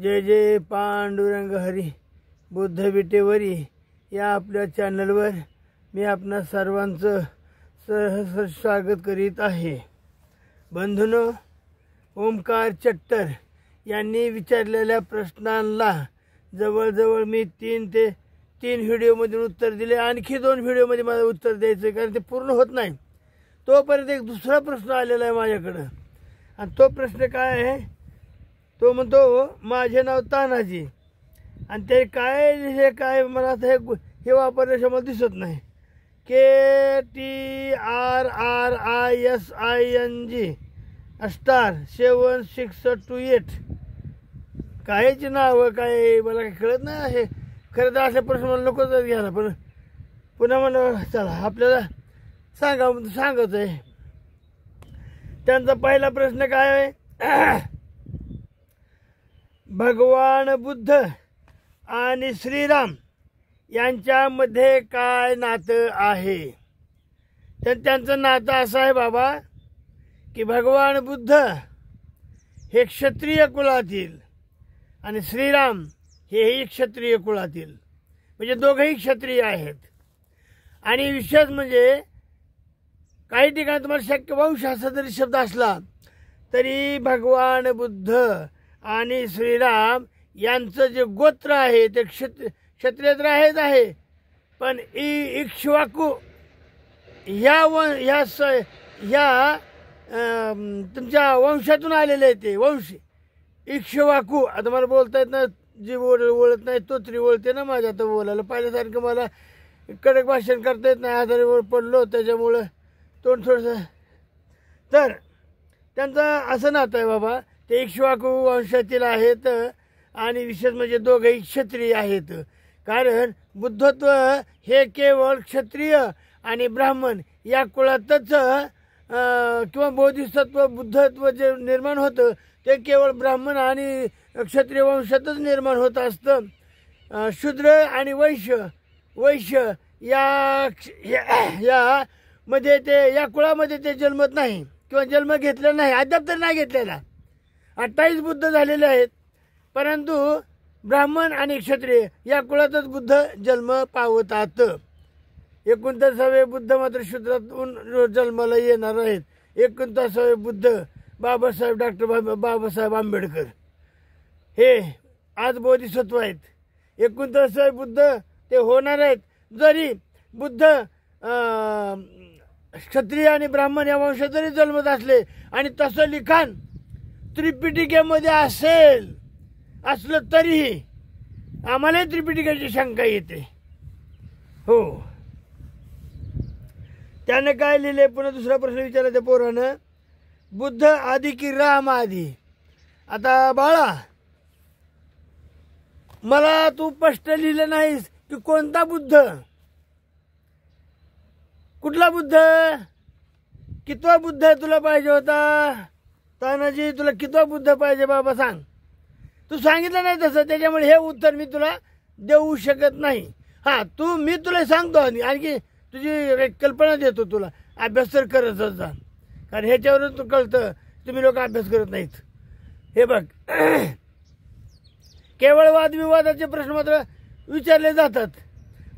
जय जय पांडुरंग हरी बुद्ध विटेवरी या आपल्या चॅनलवर मी आपणा सर्वांचं सहर्ष स्वागत करीत आहे। बंधूंनो, ओमकार चट्टर यांनी विचारलेल्या प्रश्नांना जवळजवळ मी तीन व्हिडिओमध्ये उत्तर दिले। आणखी 2 व्हिडिओमध्ये मला उत्तर द्यायचं कारण ते पूर्ण होत नाही। तोपर्यंत एक दुसरा प्रश्न आलेला आहे माझ्याकडे आणि तो प्रश्न काय आहे? तो म्हणतो माझे नाव तानाजी आणि ते काय हे काय मला आता हे वापरण्याचं मला दिसत नाही। KTRRISING स्टार 7628 कायची नाव काय मला काही कळत नाही आहे। खरं तर असे प्रश्न मला नकोच घ्यायला, पण पुन्हा मला चला आपल्याला सांगत आहे। त्यांचा पहिला प्रश्न काय आहे? भगवान बुद्ध आणि श्रीराम यांच्यामध्ये काय नातं आहे? तर त्यांचं नातं असं आहे बाबा की भगवान बुद्ध हे क्षत्रिय कुळातील आणि श्रीराम हेही क्षत्रिय कुळातील, म्हणजे दोघंही क्षत्रिय आहेत। आणि विशेष म्हणजे काही ठिकाणी तुम्हाला शक्य वंश असा जरी शब्द असला तरी भगवान बुद्ध आणि श्रीराम यांचं जे गोत्र आहे ते क्षत्रिय तर आहे, पण इक्ष्वाकू ह्या तुमच्या वंशातून आलेले आहे ते वंश इक्ष्वाकू। आता मला बोलता येत ना, जी ओळख नाही तो तरी ओळखते ना माझ्या आता बोलायला। पहिल्यासारखं मला कडक भाषण करता येत नाही, आजारी पडलो त्याच्यामुळं तोंड थोडंसं। तर त्यांचं असं नातं आहे बाबा, ते इक्ष्वाकू वंशातील आहेत आणि विशेष म्हणजे दोघेही क्षत्रिय आहेत। कारण बुद्धत्व हे केवळ क्षत्रिय आणि ब्राह्मण या कुळातच किंवा बोधिसत्व बुद्धत्व जे निर्माण होतं ते केवळ ब्राह्मण आणि क्षत्रिय वंशातच निर्माण होत असतं। शूद्र आणि वैश्य या मध्ये ते या कुळामध्ये ते जन्मत नाही किंवा जन्म घेतलेला नाही, अद्याप तर नाही घेतलेला। 28 बुद्ध झालेले आहेत, परंतु ब्राह्मण आणि क्षत्रिय या कुळातच बुद्ध जन्म पावतात। 29वे बुद्ध मात्र शूद्रातून जन्माला येणार आहेत। 29वे बुद्ध डॉक्टर बाबासाहेब आंबेडकर हे आज बोधिसत्व आहेत। 29वे बुद्ध ते होणार आहेत, जरी बुद्ध क्षत्रिय आणि ब्राह्मण या वंशात जरी जन्मत असले आणि तसं लिखाण त्रिपिटिकेमध्ये असलं तरीही आम्हाला त्रिपिटिकेची शंका येते। हो, त्याने काय लिहिले? पुन्हा दुसरा प्रश्न विचारला त्या पोरानं, बुद्ध आधी की राम आधी? आता बाळा, मला तू स्पष्ट लिहिलं नाहीस की कोणता बुद्ध, कुठला बुद्ध, कितवा बुद्ध तुला पाहिजे होता? तानाजी, तुला कितवा बुद्ध पाहिजे बाबा सांग? तू सांगितलं नाही तसं, त्याच्यामुळे हे उत्तर मी तुला देऊ शकत नाही। हां, मी तुला सांगतो आणखी तुझी कल्पना देतो तुला, अभ्यास तर करतच जा, कारण ह्याच्यावरून तू कळतं तुम्ही लोक अभ्यास करत नाहीत। हे बघ, केवळ वादविवादाचे प्रश्न मात्र विचारले जातात।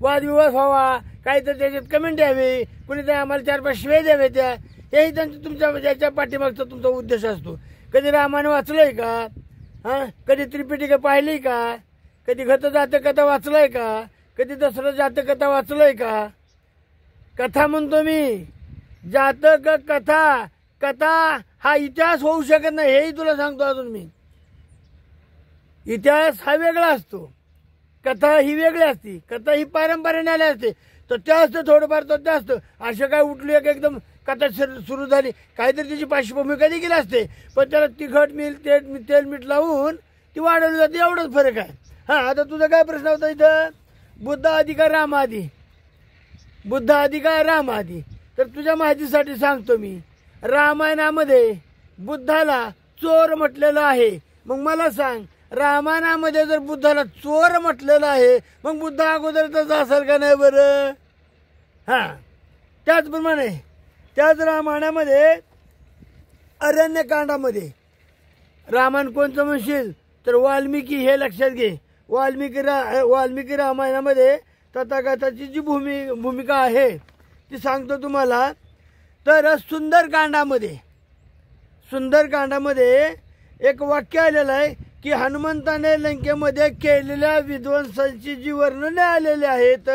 वादविवाद व्हावा, काहीतरी त्याच्यात कमेंट यावी, कुणीतरी आम्हाला 4-5 शिव्या द्यावे त्या, हेही त्यांचं तुमच्या याच्या पाठीमागचा तुमचा उद्देश असतो। कधी रामायण वाचलंय का? कधी त्रिपिटिका पाहिली का? कधी गत जातकथा वाचलंय का? कधी दसरा जातकथा वाचलंय का? कथा म्हणतो मी, जातक कथा हा इतिहास होऊ शकत नाही, हेही तुला सांगतो अजून मी। इतिहास हा वेगळा असतो, कथा ही वेगळी असते। कथा ही पारंपरेने आली असते, तर ते असतं थोडंफार, तर ते असतं असं काय उठली एकदम कथा सुरू झाली, काहीतरी त्याची पार्श्वभूमिका देखील असते, पण त्याला तिखट तेल मीठ लावून ती वाढवली जाते, एवढंच फरक आहे। आता तुझा काय प्रश्न होता इथं? बुद्ध आधी का राम आधी? बुद्ध आधी का राम आधी? तर तुझ्या माहितीसाठी सांगतो मी, रामायणामध्ये बुद्धाला चोर म्हटलेलं आहे। मग मला सांग, रामायणामध्ये जर बुद्धाला चोर म्हटलेलं आहे, मग बुद्ध अगोदरच असेल का नाही बरं? त्याचप्रमाणे त्याच रामायणामध्ये अरण्यकांडामध्ये रामायण कोणतं म्हणशील तर वाल्मिकी हे लक्षात घे. वाल्मिकी रामायणामध्ये तथागताची जी भूमिका आहे ती सांगतो तुम्हाला. तर सुंदरकांडामध्ये एक वाक्य आलेलं आहे की हनुमंताने लंकेमध्ये केलेल्या विध्वंसाची जी वर्णने आलेली आहेत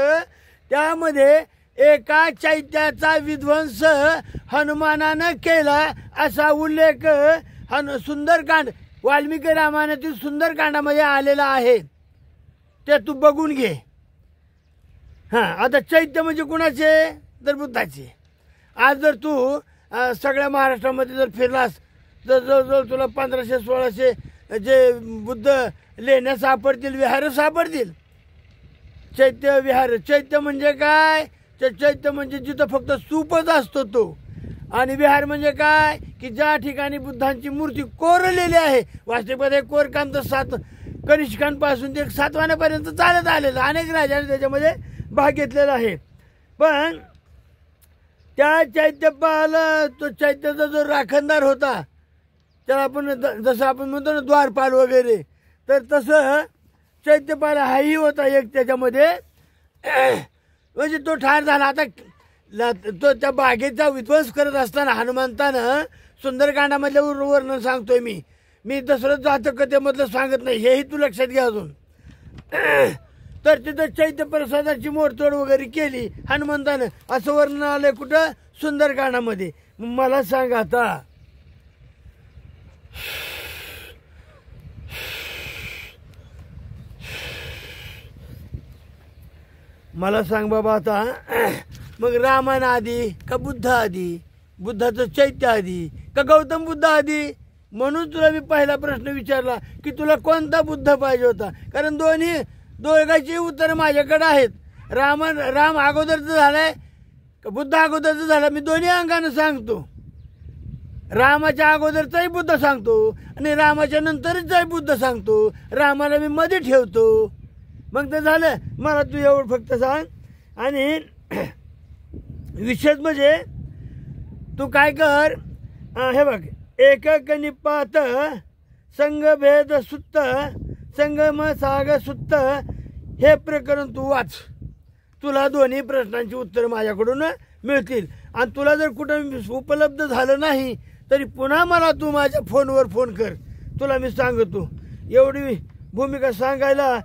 त्यामध्ये एका चैत्याचा विध्वंस हनुमानानं केला असा उल्लेख सुंदरकांड वाल्मिकी रामायणातील सुंदरकांडामध्ये आलेला आहे. ते तू बघून घे. आता चैत्य म्हणजे कुणाचे? तर बुद्धाचे. आज जर तू सगळ्या महाराष्ट्रामध्ये जर फिरलास तर जवळजवळ तुला 1500-1600 जे बुद्ध लेण्या सापडतील, विहार सापडतील. चैत्य विहार. चैत्य म्हणजे काय? चैत्य म्हणजे जिथं फक्त स्तूपच असतो तो. आणि विहार म्हणजे काय? की ज्या ठिकाणी बुद्धांची मूर्ती कोरलेली आहे. वास्तविकमध्ये कोरकाम तर 7 कनिष्कांपासून ते 7वाण्यापर्यंत चालत आलेलं. अनेक राजांनी त्याच्यामध्ये भाग घेतलेला आहे. पण त्या चैत्यपाला तो चैत्याचा जो राखणदार होता त्याला आपण जसं आपण म्हणतो ना द्वारपाल वगैरे, तर तसं चैत्यपाल हाही होता एक त्याच्यामध्ये. म्हणजे तो ठार झाला. आता तो त्या बागेचा विध्वंस करत असताना हनुमंतानं सुंदरकांडामधल्या वर्णन सांगतोय मी दशरथ जातक कथेमधलं सांगत नाही, हेही तू लक्षात घ्या अजून. तर तिथं चैत्य प्रसादाची मोडतोड वगैरे केली हनुमंतानं असं वर्णन आलंय कुठं? सुंदरकांडामध्ये. मला सांग आता मला सांग बाबा आता मग रामायण आधी का बुद्ध आधी? बुद्धाचं चैत्य आधी का गौतम बुद्ध आधी? म्हणून तुला मी पहिला प्रश्न विचारला की तुला कोणता बुद्ध पाहिजे होता. कारण दोघांची उत्तर माझ्याकडे आहेत. राम अगोदरचं झालंय का बुद्ध अगोदरचं झालं? मी दोन्ही अंगानं सांगतो. रामाच्या अगोदरचाही बुद्ध सांगतो आणि रामाच्या नंतरचाही बुद्ध सांगतो. रामाला मी मध्ये ठेवतो. मग तर झालं. मला तू एवढं फक्त सांग. आणि विशेष म्हणजे तू काय कर, हे बघ, एकक निपात संगभेद सुत्त संगम साग सुत्त हे प्रकरण तू वाच. तुला दोन्ही प्रश्नांची उत्तर माझ्याकडून मिळतील. आणि तुला जर कुठं उपलब्ध झालं नाही तरी पुन्हा मला तू माझ्या फोनवर फोन कर. तुला मी सांगतो. एवढी भूमिका सांगायला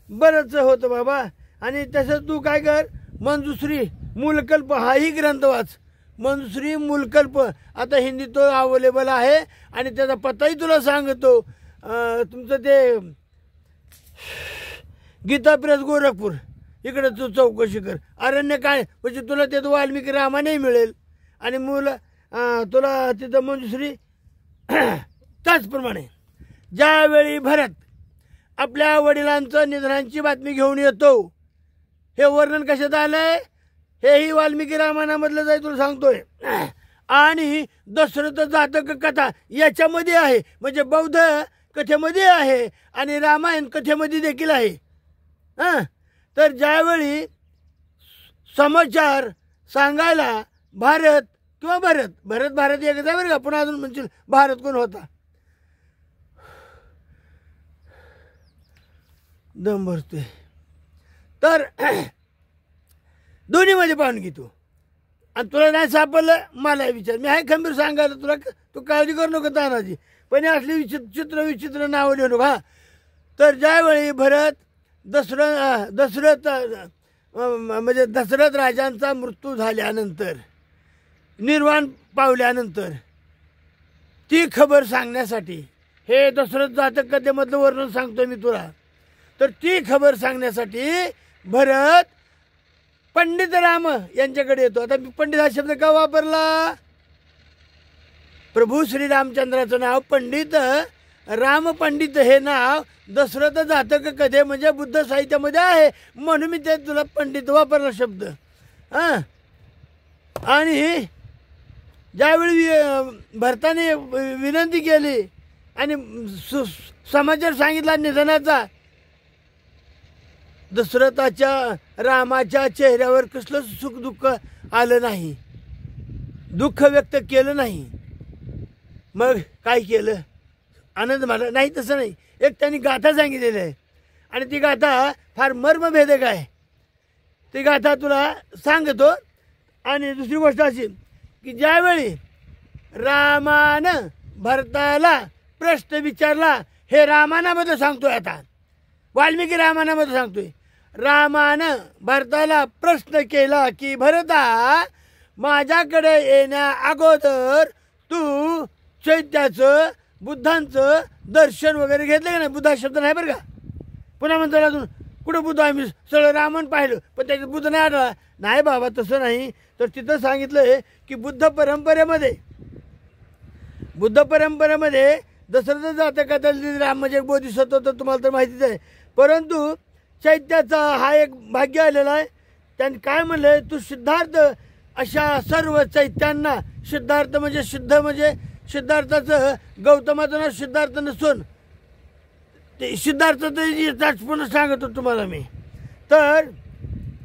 बरंच होतं बाबा. आणि तसंच तू काय कर, मंजुश्री मूलकल्प हाही ग्रंथ वाच. मंजुश्री मूलकल्प आता हिंदी तो अवेलेबल आहे आणि त्याचा पत्ताही तुला सांगतो. तुमचं ते गीता प्रेस गोरखपूर इकडे तू चौकशी कर. अरण्य काय म्हणजे तुला तिथं वाल्मिकी रामायणही मिळेल आणि तुला तिथं मंजुश्री. त्याचप्रमाणे ज्यावेळी भरत आपल्या वडिलांचं निधनांची बातमी घेऊन येतो, हे वर्णन कशात आलंय? हेही वाल्मिकी रामायणामधलं जाय तुला सांगतोय. आणि दशरथ जातक कथा याच्यामध्ये आहे. म्हणजे बौद्ध कथेमध्ये आहे आणि रामायण कथेमध्ये देखील आहे. तर ज्यावेळी समाचार सांगायला भारत एकच आहे बरं का. पुन्हा अजून म्हणजे भारत कोण होता? दम भरतोय. तर दोन्हीमध्ये पाहून घे तू. आणि तुला नाही सापडलं मला विचार. मी आहे खंबीर सांगायला तुला. तू काळजी करू नको तानाजी. पण असली विचित्र नावं लिहू नको. तर ज्यावेळी भरत दशरथ राजांचा मृत्यू झाल्यानंतर, निर्वाण पावल्यानंतर ती खबर सांगण्यासाठी, हे दशरथ जातक कथेमधलं वर्णन सांगतोय मी तुला. तर ती खबर सांगण्यासाठी भरत पंडित राम यांच्याकडे येतो. आता मी पंडित हा शब्द का वापरला? प्रभू श्रीरामचंद्राचं नाव पंडित राम पंडित हे नाव दशरथ जातक कथे म्हणजे बुद्ध साहित्यामध्ये आहे. म्हणून मी ते तुला पंडित वापरला शब्द. आणि ज्यावेळी भरताने विनंती केली आणि समाचार सांगितला निधनाचा, दशरथाच्या रामाच्या चेहऱ्यावर कसलं सुख दुःख आलं नाही, दुःख व्यक्त केलं नाही. मग काय केलं? आनंद मला नाही, तसं नाही. एक त्यांनी गाथा सांगितलेली आहे आणि ती गाथा फार मर्मभेदक आहे. ती गाथा तुला सांगतो. आणि दुसरी गोष्ट अशी की ज्यावेळी रामानं भरताला प्रश्न विचारला, हे रामायणामध्ये सांगतोय, आता वाल्मिकी रामायणामध्ये सांगतोय. रामानं भरताला प्रश्न केला की भरता, माझ्याकडे येण्या अगोदर तू चैत्याचं बुद्धांचं दर्शन वगैरे घेतलं का नाही? बुद्धा शब्द नाही बरं का. पुन्हा म्हणतो अजून कुठं बुद्ध, आम्ही सगळं रामायण पाहिलं पण त्याच्यात बुद्ध नाही आढळला. नाही बाबा, तसं नाही. तर तिथं सांगितलंय की बुद्ध परंपरेमध्ये दशरथ जातं का तर राम म्हणजे एक बोधिसत्व, तर तुम्हाला तर माहितीच आहे. परंतु चैत्याचा हा एक भाग्य आलेला आहे. त्यांनी काय म्हणलंय, तू सिद्धार्थ अशा सर्व चैत्यांना, सिद्धार्थ म्हणजे सिद्ध म्हणजे सिद्धार्थाचं गौतमाचं नाव सिद्धार्थ नसून ते सिद्धार्थ पुन्हा सांगतो तुम्हाला मी. तर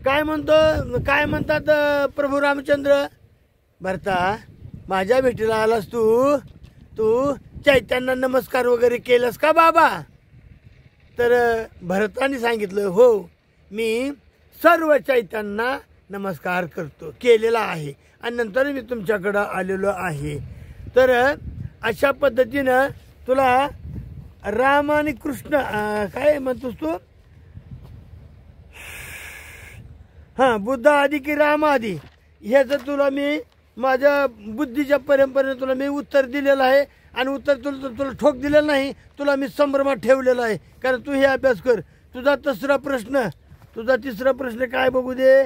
काय म्हणतात प्रभू रामचंद्र, भरता माझ्या भेटीला आलास तू चैत्यांना नमस्कार वगैरे केलंस का बाबा? तर भरताने सांगितलं, हो मी सर्व चैत्यांना नमस्कार केलेला आहे आणि नंतर मी तुमच्याकडं आलेलो आहे. तर अशा पद्धतीनं तुला राम आणि कृष्ण काय म्हणतोस तू, हां बुद्ध आधी की राम आधी, ह्याचं तुला मी माझ्या बुद्धीच्या परंपरेने तुला मी उत्तर दिलेलं आहे. आणि उत्तर तुला ठोक दिलेलं नाही, तुला मी संभ्रमात ठेवलेलं आहे. कारण तू हे अभ्यास कर. तुझा तिसरा प्रश्न काय बघू दे.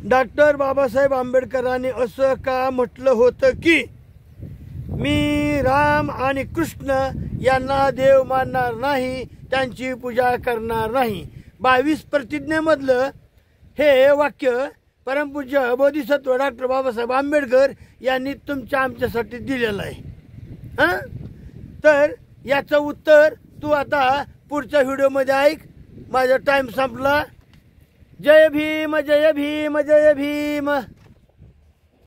डॉक्टर बाबासाहेब आंबेडकरांनी असं का म्हटलं होतं की मी राम आणि कृष्ण यांना देव मानणार नाही, त्यांची पूजा करणार नाही. 22 प्रतिज्ञेमधलं हे वाक्य परमपूज्य बोधिसत्व डॉक्टर बाबासाहेब आंबेडकर यांनी आमच्यासाठी दिलेलं आहे. हां, तर याचं उत्तर तू आता पुढच्या व्हिडिओमध्ये ऐक. माझा टाईम संपला. जय भीम, जय भीम, जय भीम.